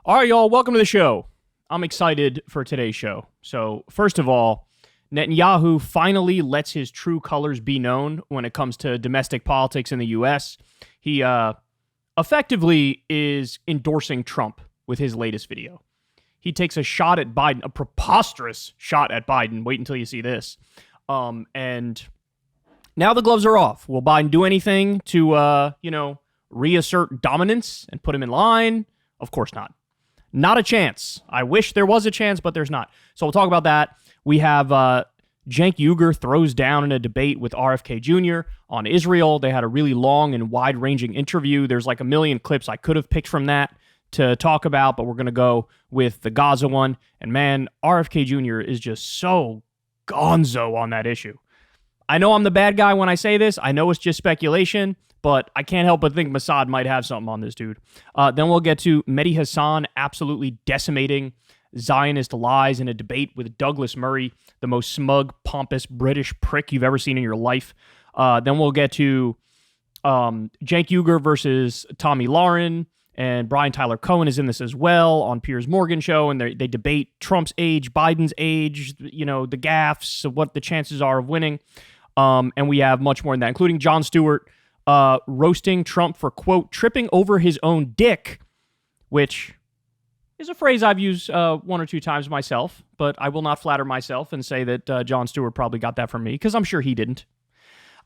All right, y'all, welcome to the show. I'm excited for today's show. So, first of all, Netanyahu finally lets his true colors be known when it comes to domestic politics in the U.S. He effectively is endorsing Trump with his latest video. He takes a shot at Biden, a preposterous shot at Biden. Wait until you see this. And now the gloves are off. Will Biden do anything to, reassert dominance and put him in line? Of course not. Not a chance. I wish there was a chance, but there's not. So we'll talk about that. We have Cenk Uygur throws down in a debate with RFK Jr. on Israel. They had a really long and wide-ranging interview. There's like a million clips I could have picked from that to talk about, but we're going to go with the Gaza one. And man, RFK Jr. is just so gonzo on that issue. I know I'm the bad guy when I say this. I know it's just speculation, but I can't help but think Mossad might have something on this dude. Then we'll get to Mehdi Hasan absolutely decimating Zionist lies in a debate with Douglas Murray, the most smug, pompous British prick you've ever seen in your life. Then we'll get to Cenk Uygur versus Tommy Lauren, and Brian Tyler Cohen is in this as well on Piers Morgan show, and they debate Trump's age, Biden's age, the gaffes, what the chances are of winning. And we have much more than that, including Jon Stewart roasting Trump for, quote, tripping over his own dick, which is a phrase I've used one or two times myself, but I will not flatter myself and say that Jon Stewart probably got that from me, because I'm sure he didn't.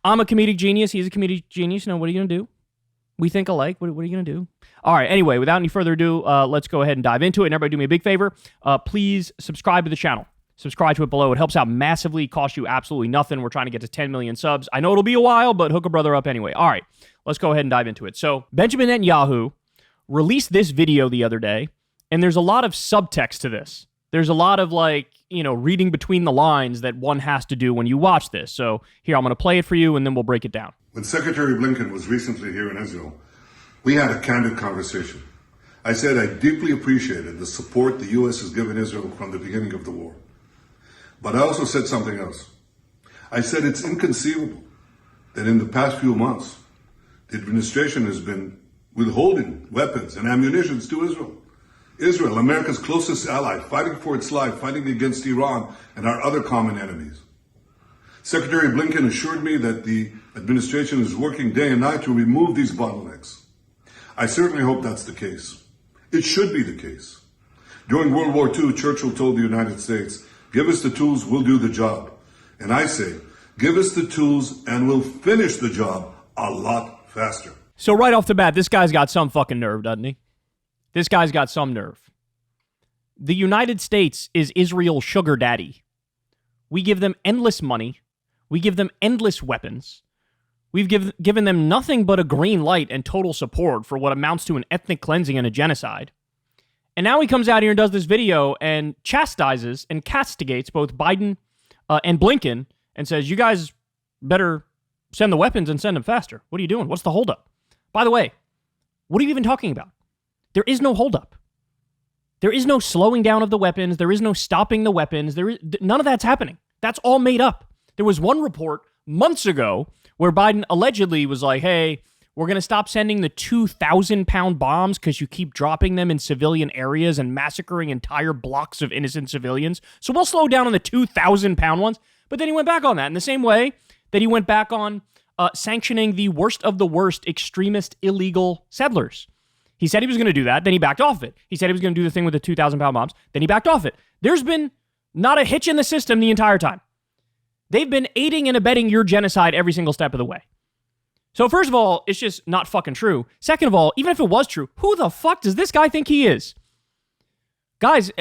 I'm a comedic genius. He's a comedic genius. What are you going to do? We think alike. What are you going to do? All right, anyway, without any further ado, let's go ahead and dive into it. And everybody do me a big favor. Please subscribe to the channel. Subscribe to it below. It helps out massively. Costs you absolutely nothing. We're trying to get to 10 million subs. I know it'll be a while, but hook a brother up anyway. All right, let's go ahead and dive into it. So Benjamin Netanyahu released this video the other day, and there's a lot of subtext to this. There's a lot of reading between the lines that one has to do when you watch this. So here, I'm going to play it for you, and then we'll break it down. When Secretary Blinken was recently here in Israel, we had a candid conversation. I said I deeply appreciated the support the U.S. has given Israel from the beginning of the war. But I also said something else. I said it's inconceivable that in the past few months, the administration has been withholding weapons and ammunition to Israel. Israel, America's closest ally, fighting for its life, fighting against Iran and our other common enemies. Secretary Blinken assured me that the administration is working day and night to remove these bottlenecks. I certainly hope that's the case. It should be the case. During World War II, Churchill told the United States, "Give us the tools, we'll do the job." And I say, give us the tools and we'll finish the job a lot faster. So right off the bat, this guy's got some fucking nerve, doesn't he? This guy's got some nerve. The United States is Israel's sugar daddy. We give them endless money. We give them endless weapons. We've given them nothing but a green light and total support for what amounts to an ethnic cleansing and a genocide. And now he comes out here and does this video and chastises and castigates both Biden and Blinken and says, you guys better send the weapons and send them faster. What are you doing? What's the holdup? By the way, what are you even talking about? There is no holdup. There is no slowing down of the weapons. There is no stopping the weapons. None of that's happening. That's all made up. There was one report months ago where Biden allegedly was like, hey, we're going to stop sending the 2,000-pound bombs because you keep dropping them in civilian areas and massacring entire blocks of innocent civilians. So we'll slow down on the 2,000-pound ones. But then he went back on that in the same way that he went back on sanctioning the worst of the worst extremist illegal settlers. He said he was going to do that, then he backed off it. He said he was going to do the thing with the 2,000-pound bombs, then he backed off it. There's been not a hitch in the system the entire time. They've been aiding and abetting your genocide every single step of the way. So first of all, it's just not fucking true. Second of all, even if it was true, who the fuck does this guy think he is? Guys,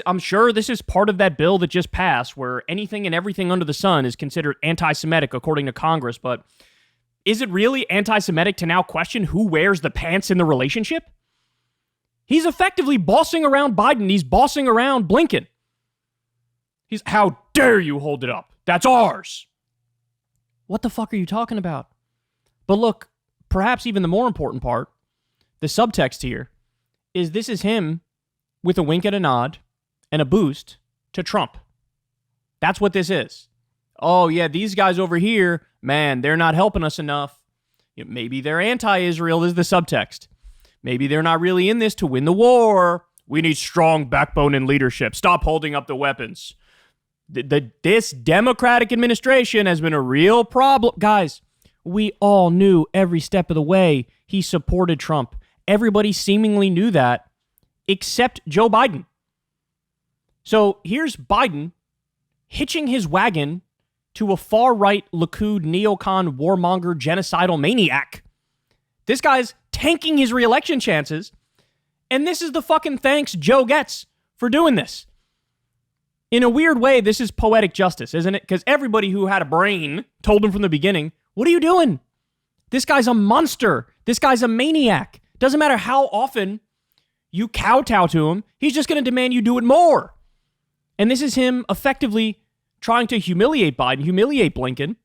I'm sure this is part of that bill that just passed where anything and everything under the sun is considered anti-Semitic according to Congress, but is it really anti-Semitic to now question who wears the pants in the relationship? He's effectively bossing around Biden. He's bossing around Blinken. How dare you hold it up? That's ours. What the fuck are you talking about? But look, perhaps even the more important part, the subtext here, is this is him with a wink and a nod and a boost to Trump. That's what this is. Oh, yeah, these guys over here, man, they're not helping us enough. Maybe they're anti-Israel is the subtext. Maybe they're not really in this to win the war. We need strong backbone and leadership. Stop holding up the weapons. This Democratic administration has been a real problem. Guys, we all knew every step of the way he supported Trump. Everybody seemingly knew that, except Joe Biden. So here's Biden hitching his wagon to a far-right Likud neocon warmonger genocidal maniac. This guy's tanking his reelection chances, and this is the fucking thanks Joe gets for doing this. In a weird way, this is poetic justice, isn't it? Because everybody who had a brain told him from the beginning, what are you doing? This guy's a monster. This guy's a maniac. Doesn't matter how often you kowtow to him, he's just going to demand you do it more. And this is him effectively trying to humiliate Biden, humiliate Blinken,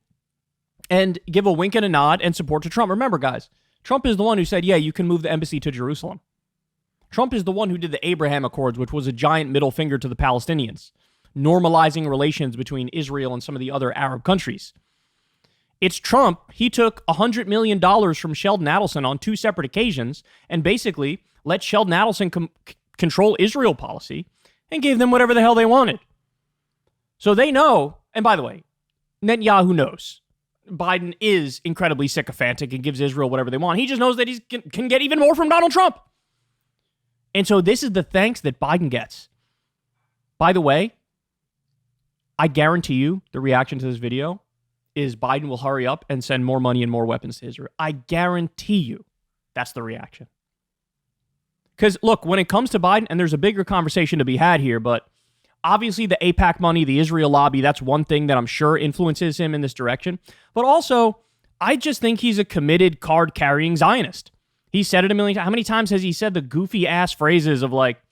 and give a wink and a nod and support to Trump. Remember, guys, Trump is the one who said, yeah, you can move the embassy to Jerusalem. Trump is the one who did the Abraham Accords, which was a giant middle finger to the Palestinians, normalizing relations between Israel and some of the other Arab countries. It's Trump. He took $100 million from Sheldon Adelson on 2 separate occasions and basically let Sheldon Adelson control Israel policy and gave them whatever the hell they wanted. So they know, and by the way, Netanyahu knows Biden is incredibly sycophantic and gives Israel whatever they want. He just knows that he can get even more from Donald Trump. And so this is the thanks that Biden gets. By the way, I guarantee you the reaction to this video is Biden will hurry up and send more money and more weapons to Israel. I guarantee you that's the reaction. Because, look, when it comes to Biden, and there's a bigger conversation to be had here, but obviously the AIPAC money, the Israel lobby, that's one thing that I'm sure influences him in this direction. But also, I just think he's a committed card-carrying Zionist. He said it a million times. How many times has he said the goofy-ass phrases of like,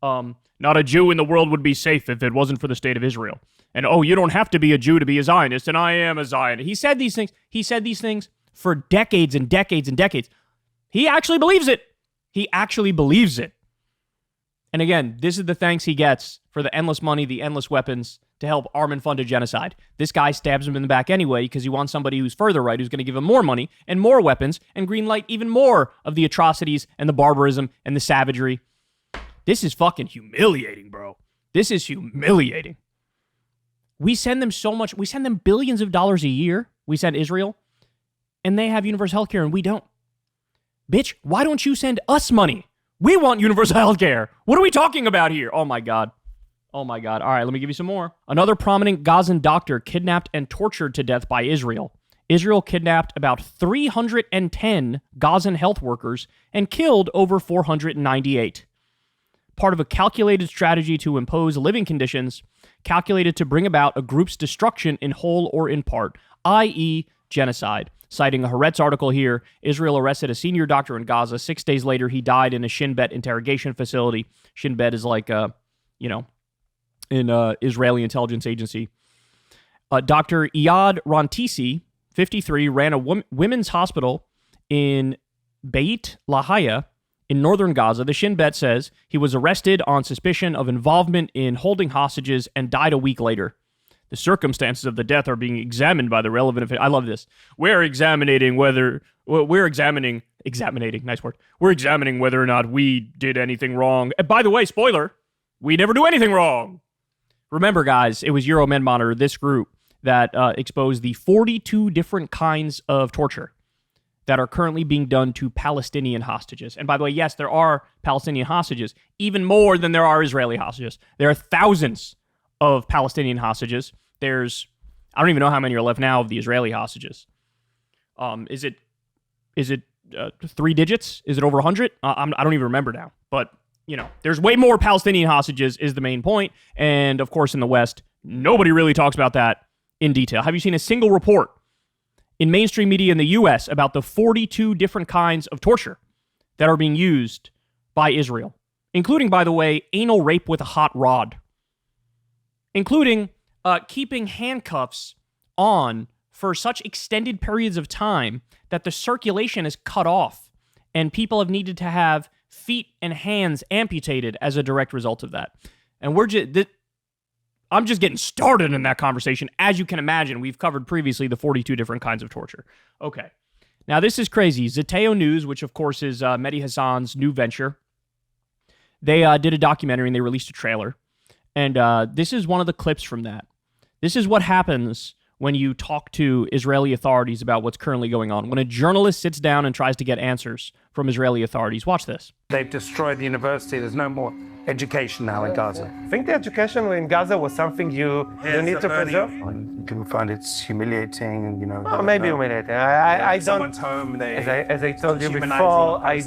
not a Jew in the world would be safe if it wasn't for the state of Israel. And, oh, you don't have to be a Jew to be a Zionist, and I am a Zionist. He said these things. He said these things for decades and decades and decades. He actually believes it. He actually believes it. And again, this is the thanks he gets for the endless money, the endless weapons to help arm and fund a genocide. This guy stabs him in the back anyway because he wants somebody who's further right, who's going to give him more money and more weapons and greenlight even more of the atrocities and the barbarism and the savagery. This is fucking humiliating, bro. This is humiliating. We send them so much. We send them billions of dollars a year. We send Israel, and they have universal health care, and we don't. Bitch, why don't you send us money? We want universal health care. What are we talking about here? Oh, my God. Oh, my God. All right, let me give you some more. Another prominent Gazan doctor kidnapped and tortured to death by Israel. Israel kidnapped about 310 Gazan health workers and killed over 498. Part of a calculated strategy to impose living conditions calculated to bring about a group's destruction in whole or in part, i.e. genocide. Citing a Haaretz article here, Israel arrested a senior doctor in Gaza. 6 days later, he died in a Shin Bet interrogation facility. Shin Bet is like, an Israeli intelligence agency. Dr. Iyad Rantisi, 53, ran a women's hospital in Beit Lahia in northern Gaza. The Shin Bet says he was arrested on suspicion of involvement in holding hostages and died a week later. The circumstances of the death are being examined by the relevant. I love this. We're examining, nice word. We're examining whether or not we did anything wrong. And by the way, spoiler, we never do anything wrong. Remember, guys, it was Euromed Monitor, this group, that exposed the 42 different kinds of torture that are currently being done to Palestinian hostages. And by the way, yes, there are Palestinian hostages, even more than there are Israeli hostages. There are thousands of Palestinian hostages. I don't even know how many are left now of the Israeli hostages. Is it 3 digits? Is it over 100? I don't even remember now. But, there's way more Palestinian hostages is the main point. And, of course, in the West, nobody really talks about that in detail. Have you seen a single report in mainstream media in the U.S. about the 42 different kinds of torture that are being used by Israel, including, by the way, anal rape with a hot rod, including keeping handcuffs on for such extended periods of time that the circulation is cut off and people have needed to have feet and hands amputated as a direct result of that. And I'm just getting started in that conversation. As you can imagine, we've covered previously the 42 different kinds of torture. Okay. Now, this is crazy. Zeteo News, which of course is Mehdi Hassan's new venture, they did a documentary and they released a trailer. And this is one of the clips from that. This is what happens when you talk to Israeli authorities about what's currently going on. When a journalist sits down and tries to get answers from Israeli authorities. Watch this. They've destroyed the university. There's no more education now in Gaza. I think the education in Gaza was something you need to preserve. You can find it's humiliating, Oh, maybe humiliating. I don't. Someone's home. As I told you before, I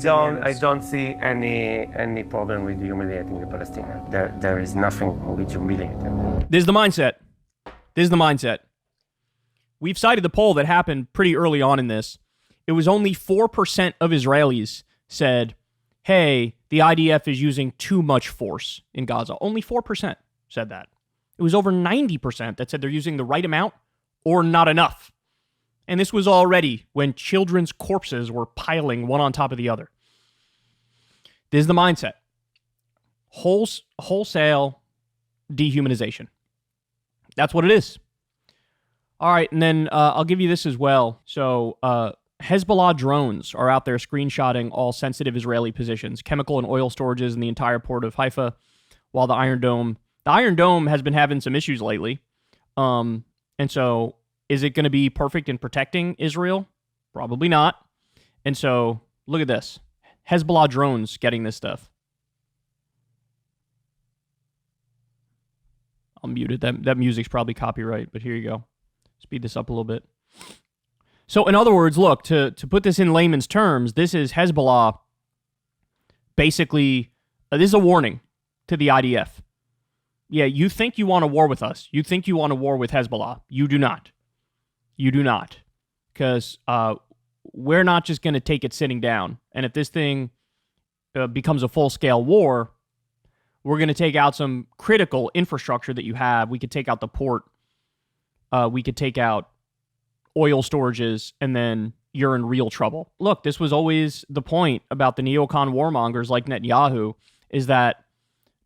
don't see any problem with humiliating the Palestinians. There is nothing with humiliating. This is the mindset. This is the mindset. We've cited the poll that happened pretty early on in this. It was only 4% of Israelis said, hey, the IDF is using too much force in Gaza. Only 4% said that. It was over 90% that said they're using the right amount or not enough. And this was already when children's corpses were piling one on top of the other. This is the mindset. Wholesale dehumanization. That's what it is. All right, and then I'll give you this as well. So Hezbollah drones are out there screenshotting all sensitive Israeli positions, chemical and oil storages in the entire port of Haifa, while the Iron Dome has been having some issues lately. And so is it going to be perfect in protecting Israel? Probably not. And so look at this. Hezbollah drones getting this stuff. I'll mute it. That music's probably copyright, but here you go. Speed this up a little bit. So in other words, look, to put this in layman's terms, this is Hezbollah basically, this is a warning to the IDF. Yeah, you think you want a war with us. You think you want a war with Hezbollah. You do not. You do not. Because we're not just going to take it sitting down. And if this thing becomes a full-scale war, we're going to take out some critical infrastructure that you have. We could take out the port. We could take out oil storages, and then you're in real trouble. Look, this was always the point about the neocon warmongers like Netanyahu, is that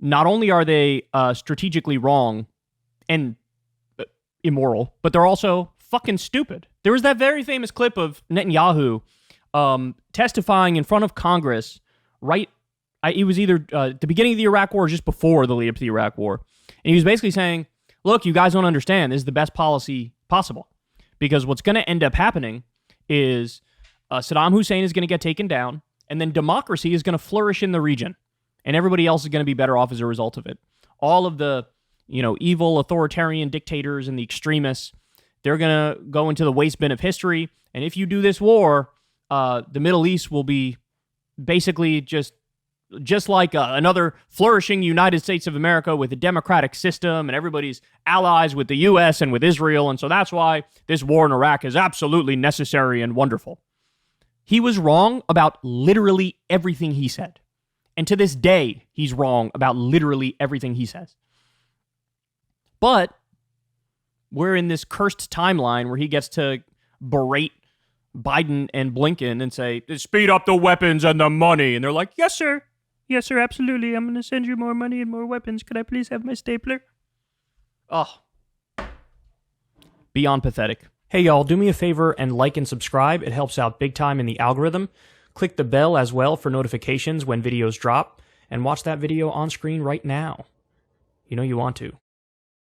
not only are they strategically wrong and immoral, but they're also fucking stupid. There was that very famous clip of Netanyahu testifying in front of Congress, right? It was either at the beginning of the Iraq War or just before the lead up to the Iraq War. And he was basically saying, look, you guys don't understand. This is the best policy possible. Because what's going to end up happening is Saddam Hussein is going to get taken down, and then democracy is going to flourish in the region. And everybody else is going to be better off as a result of it. All of the, evil authoritarian dictators and the extremists, they're going to go into the waste bin of history. And if you do this war, the Middle East will be basically just like another flourishing United States of America with a democratic system, and everybody's allies with the U.S. and with Israel, and so that's why this war in Iraq is absolutely necessary and wonderful. He was wrong about literally everything he said. And to this day, he's wrong about literally everything he says. But we're in this cursed timeline where he gets to berate Biden and Blinken and say, speed up the weapons and the money. And they're like, yes, sir. Yes, sir, absolutely. I'm going to send you more money and more weapons. Could I please have my stapler? Oh. Beyond pathetic. Hey, y'all, do me a favor and like and subscribe. It helps out big time in the algorithm. Click the bell as well for notifications when videos drop. And watch that video on screen right now. You know you want to.